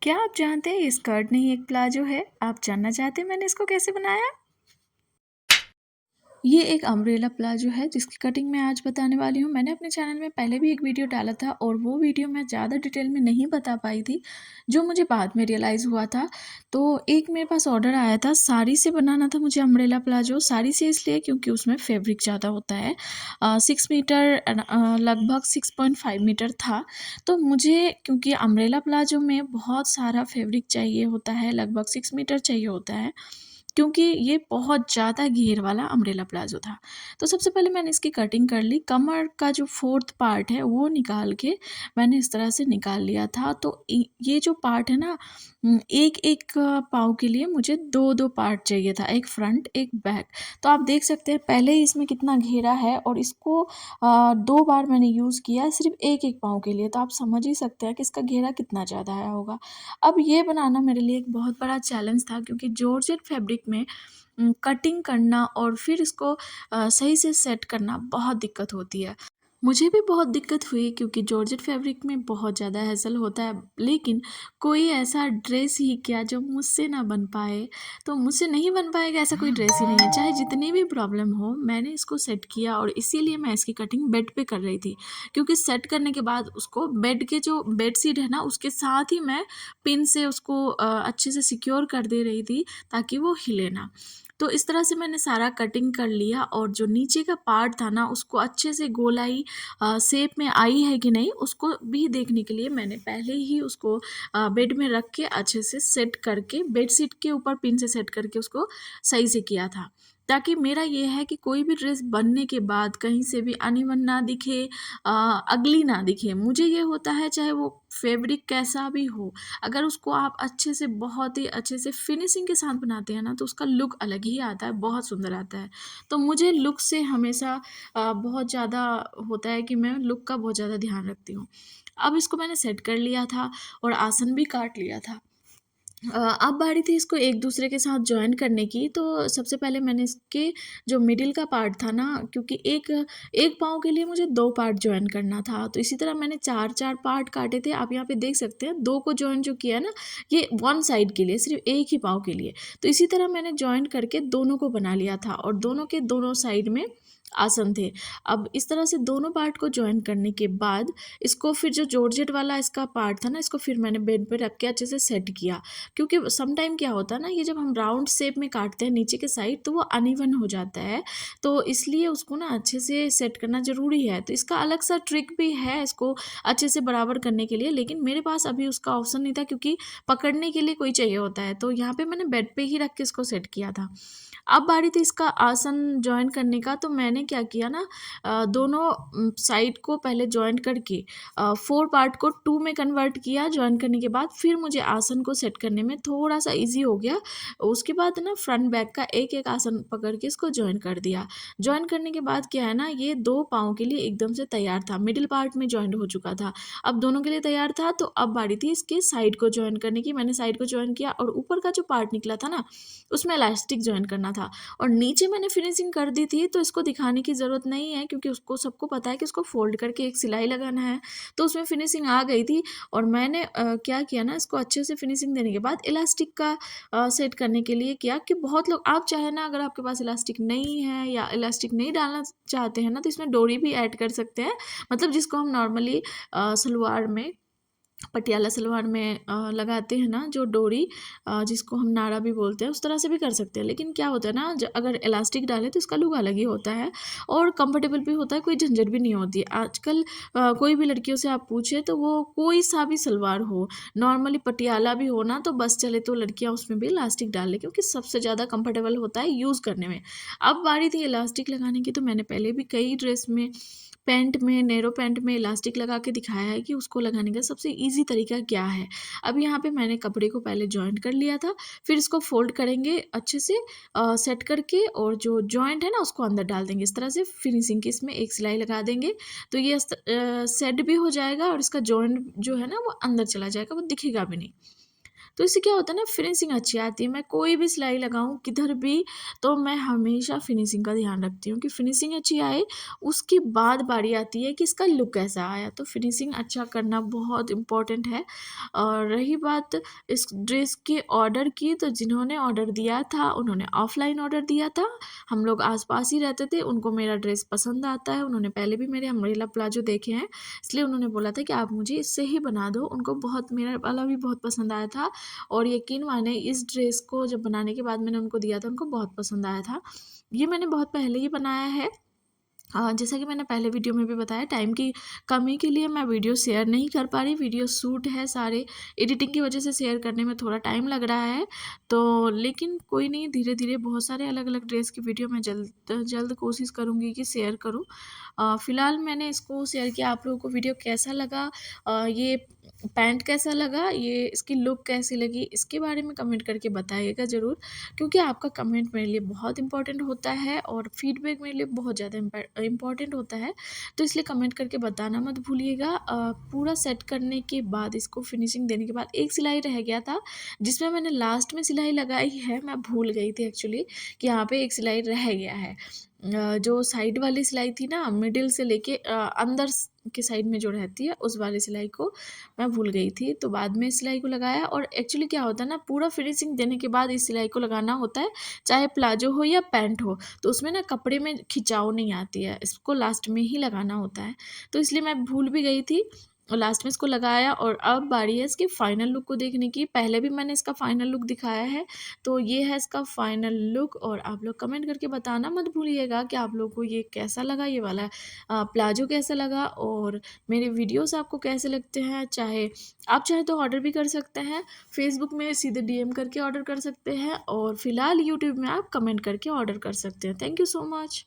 क्या आप जानते हैं ये स्कर्ट नहीं एक प्लाजो है? आप जानना चाहते हैं मैंने इसको कैसे बनाया? ये एक अम्ब्रेला प्लाजो है जिसकी कटिंग मैं आज बताने वाली हूँ। मैंने अपने चैनल में पहले भी एक वीडियो डाला था और वो वीडियो मैं ज़्यादा डिटेल में नहीं बता पाई थी, जो मुझे बाद में रियलाइज़ हुआ था। तो एक मेरे पास ऑर्डर आया था, साड़ी से बनाना था मुझे अम्ब्रेला प्लाजो। साड़ी से इसलिए क्योंकि उसमें फैब्रिक ज़्यादा होता है। 6 मीटर लगभग 6.5 मीटर था। तो मुझे क्योंकि अम्ब्रेला प्लाजो में बहुत सारा फैब्रिक चाहिए होता है, लगभग 6 मीटर चाहिए होता है। क्योंकि ये बहुत ज़्यादा घेर वाला अम्ब्रेला प्लाज़ो था। तो सबसे पहले मैंने इसकी कटिंग कर ली, कमर का जो 4th पार्ट है वो निकाल के मैंने इस तरह से निकाल लिया था। तो ये जो पार्ट है ना, एक-एक पाँव के लिए मुझे 2-2 पार्ट चाहिए था, एक फ्रंट, एक बैक। तो आप देख सकते हैं पहले ही इसमें कितना घेरा है और इसको 2 बार मैंने यूज़ किया है सिर्फ़ एक-एक पाँव के लिए, तो आप समझ ही सकते हैं कि इसका घेरा कितना ज़्यादा आया होगा। अब ये बनाना मेरे लिए एक बहुत बड़ा चैलेंज था क्योंकि जॉर्जेट फैब्रिक में कटिंग करना और फिर इसको सही से सेट करना बहुत दिक्कत होती है। मुझे भी बहुत दिक्कत हुई क्योंकि जॉर्जेट फैब्रिक में बहुत ज़्यादा हैसल होता है, लेकिन कोई ऐसा ड्रेस ही क्या जो मुझसे ना बन पाए। तो मुझसे नहीं बन पाएगा ऐसा कोई ड्रेस ही नहीं है, चाहे जितनी भी प्रॉब्लम हो। मैंने इसको सेट किया और इसीलिए मैं इसकी कटिंग बेड पे कर रही थी, क्योंकि सेट करने के बाद उसको बेड के जो बेडशीट है ना उसके साथ ही मैं पिन से उसको अच्छे से सिक्योर कर दे रही थी ताकि वो हिले ना। तो इस तरह से मैंने सारा कटिंग कर लिया और जो नीचे का पार्ट था ना उसको अच्छे से गोलाई शेप में आई है कि नहीं उसको भी देखने के लिए मैंने पहले ही उसको बेड में रख के अच्छे से सेट करके बेडशीट के ऊपर पिन से सेट करके उसको सही से किया था, ताकि मेरा ये है कि कोई भी ड्रेस बनने के बाद कहीं से भी अनइवन ना दिखे, अगली ना दिखे। मुझे ये होता है चाहे वो फैब्रिक कैसा भी हो, अगर उसको आप अच्छे से बहुत ही अच्छे से फिनिशिंग के साथ बनाते हैं ना तो उसका लुक अलग ही आता है, बहुत सुंदर आता है। तो मुझे लुक से हमेशा बहुत ज़्यादा होता है कि मैं लुक का बहुत ज़्यादा ध्यान रखती हूँ। अब इसको मैंने सेट कर लिया था और आसन भी काट लिया था। अब बारी थी इसको एक दूसरे के साथ जॉइन करने की, तो सबसे पहले मैंने इसके जो मिडिल का पार्ट था ना, क्योंकि एक एक पाँव के लिए मुझे 2 पार्ट जॉइन करना था, तो इसी तरह मैंने 4-4 पार्ट काटे थे। आप यहाँ पे देख सकते हैं 2 को जॉइन जो किया ना, ये वन साइड के लिए, सिर्फ़ एक ही पाँव के लिए। तो इसी तरह मैंने जॉइन करके दोनों को बना लिया था और दोनों के दोनों साइड में आसन थे। अब इस तरह से दोनों पार्ट को जॉइन करने के बाद इसको फिर जो जॉर्जेट वाला इसका पार्ट था ना, इसको फिर मैंने बेड पे रख के अच्छे से सेट किया। क्योंकि सम टाइम क्या होता है ना, ये जब हम राउंड शेप में काटते हैं नीचे के साइड तो वो अनइवन हो जाता है, तो इसलिए उसको ना अच्छे से सेट करना ज़रूरी है। तो इसका अलग सा ट्रिक भी है इसको अच्छे से बराबर करने के लिए, लेकिन मेरे पास अभी उसका ऑप्शन नहीं था क्योंकि पकड़ने के लिए कोई चाहिए होता है, तो यहाँ पे मैंने बेड पे ही रख के इसको सेट किया था। अब बारी थी इसका आसन जॉइन करने का, तो मैंने क्या किया ना, दोनों साइड को पहले जॉइन करके 4 पार्ट को 2 में कन्वर्ट किया। जॉइन करने के बाद फिर मुझे आसन को सेट करने में थोड़ा-सा ईज़ी हो गया। उसके बाद ना फ्रंट बैक का एक-एक आसन पकड़ के इसको जॉइन कर दिया। जॉइन करने के बाद क्या है ना, ये 2 पाँव के लिए एकदम से तैयार था। मिडल पार्ट में जॉइंट हो चुका था। अब दोनों के लिए तैयार था, तो अब बारी थी इसके साइड को जॉइन करने की। मैंने साइड को जॉइन किया और ऊपर का जो पार्ट निकला था ना, उसमें इलास्टिक जॉइन करना था और नीचे मैंने फिनिशिंग कर दी थी, तो इसको दिखाने की ज़रूरत नहीं है क्योंकि उसको सबको पता है कि उसको फ़ोल्ड करके एक सिलाई लगाना है। तो उसमें फिनिशिंग आ गई थी और मैंने क्या किया ना, इसको अच्छे से फिनिशिंग देने के बाद इलास्टिक का सेट करने के लिए किया कि बहुत लोग, आप चाहे ना अगर आपके पास इलास्टिक नहीं है या इलास्टिक नहीं डालना चाहते हैं ना, तो इसमें डोरी भी ऐड कर सकते हैं। मतलब जिसको हम नॉर्मली सलवार में, पटियाला सलवार में लगाते हैं ना जो डोरी, जिसको हम नाड़ा भी बोलते हैं, उस तरह से भी कर सकते हैं। लेकिन क्या होता है ना, अगर इलास्टिक डालें तो इसका लुक अलग ही होता है और कंफर्टेबल भी होता है, कोई झंझट भी नहीं होती। आजकल कोई भी लड़कियों से आप पूछें तो वो कोई सा भी सलवार हो, नॉर्मली पटियाला भी हो ना, तो बस चले तो लड़कियाँ उसमें भी इलास्टिक डाल लें क्योंकि सबसे ज़्यादा कंफर्टेबल होता है यूज़ करने में। अब बारी थी इलास्टिक लगाने की, तो मैंने पहले भी कई ड्रेस में, पैंट में, नैरो पैंट में इलास्टिक लगा के दिखाया है कि उसको लगाने का सबसे ईज़ी तरीका क्या है। अब यहाँ पे मैंने कपड़े को पहले जॉइंट कर लिया था, फिर इसको फ़ोल्ड करेंगे अच्छे से सेट करके और जो जॉइंट है ना उसको अंदर डाल देंगे। इस तरह से फिनिशिंग की इसमें एक सिलाई लगा देंगे, तो ये सेट भी हो जाएगा और इसका जॉइंट जो है ना वो अंदर चला जाएगा, वो दिखेगा भी नहीं। तो इससे क्या होता है ना, फिनिशिंग अच्छी आती है। मैं कोई भी सिलाई लगाऊँ किधर भी, तो मैं हमेशा फिनिशिंग का ध्यान रखती हूँ कि फिनिशिंग अच्छी आए, उसके बाद बारी आती है कि इसका लुक कैसा आया। तो फिनिशिंग अच्छा करना बहुत इम्पोर्टेंट है। और रही बात इस ड्रेस के ऑर्डर की, तो जिन्होंने ऑर्डर दिया था उन्होंने ऑफ़लाइन ऑर्डर दिया था। हम लोग आस-पास ही रहते थे, उनको मेरा ड्रेस पसंद आता है, उन्होंने पहले भी मेरे अम्ब्रेला प्लाज़ो देखे हैं, इसलिए उन्होंने बोला था कि आप मुझे इससे ही बना दो। उनको बहुत मेरा वाला भी बहुत पसंद आया था, और यकीन माने इस ड्रेस को जब बनाने के बाद मैंने उनको दिया था, उनको बहुत पसंद आया था। ये मैंने बहुत पहले ही बनाया है। जैसा कि मैंने पहले वीडियो में भी बताया, टाइम की कमी के लिए मैं वीडियो शेयर नहीं कर पा रही। वीडियो शूट है सारे, एडिटिंग की वजह से शेयर करने में थोड़ा टाइम लग रहा है। तो लेकिन कोई नहीं, धीरे-धीरे बहुत सारे अलग-अलग ड्रेस की वीडियो मैं जल्द जल्द कोशिश करूँगी कि शेयर करूँ। फ़िलहाल मैंने इसको शेयर किया। आप लोगों को वीडियो कैसा लगा? ये पैंट कैसा लगा? ये इसकी लुक कैसी लगी? इसके बारे में कमेंट करके बताइएगा ज़रूर, क्योंकि आपका कमेंट मेरे लिए बहुत इम्पोर्टेंट होता है और फीडबैक मेरे लिए बहुत ज़्यादा इम्पोर्टेंट होता है। तो इसलिए कमेंट करके बताना मत भूलिएगा। पूरा सेट करने के बाद, इसको फिनिशिंग देने के बाद, एक सिलाई रह गया था, जिसमें मैंने लास्ट में सिलाई लगाई है। मैं भूल गई थी एक्चुअली कि यहाँ पे एक सिलाई रह गया है। जो साइड वाली सिलाई थी ना, मिडिल से लेके अंदर के साइड में जो रहती है, उस वाली सिलाई को मैं भूल गई थी। तो बाद में इस सिलाई को लगाया, और एक्चुअली क्या होता है ना, पूरा फिनिशिंग देने के बाद इस सिलाई को लगाना होता है, चाहे प्लाज़ो हो या पैंट हो। तो उसमें ना कपड़े में खिंचाव नहीं आती है, इसको लास्ट में ही लगाना होता है। तो इसलिए मैं भूल भी गई थी, और लास्ट में इसको लगाया, और अब बारी है इसकी फाइनल लुक को देखने की। पहले भी मैंने इसका फाइनल लुक दिखाया है, तो ये है इसका फाइनल लुक। और आप लोग कमेंट करके बताना मत भूलिएगा कि आप लोगों को ये कैसा लगा, ये वाला प्लाज़ो कैसा लगा, और मेरे वीडियोज़ आपको कैसे लगते हैं। आप चाहे तो ऑर्डर भी कर सकते हैं, फ़ेसबुक में सीधे डीएम करके ऑर्डर कर सकते हैं, और फिलहाल यूट्यूब में आप कमेंट करके ऑर्डर कर सकते हैं। Thank you so much.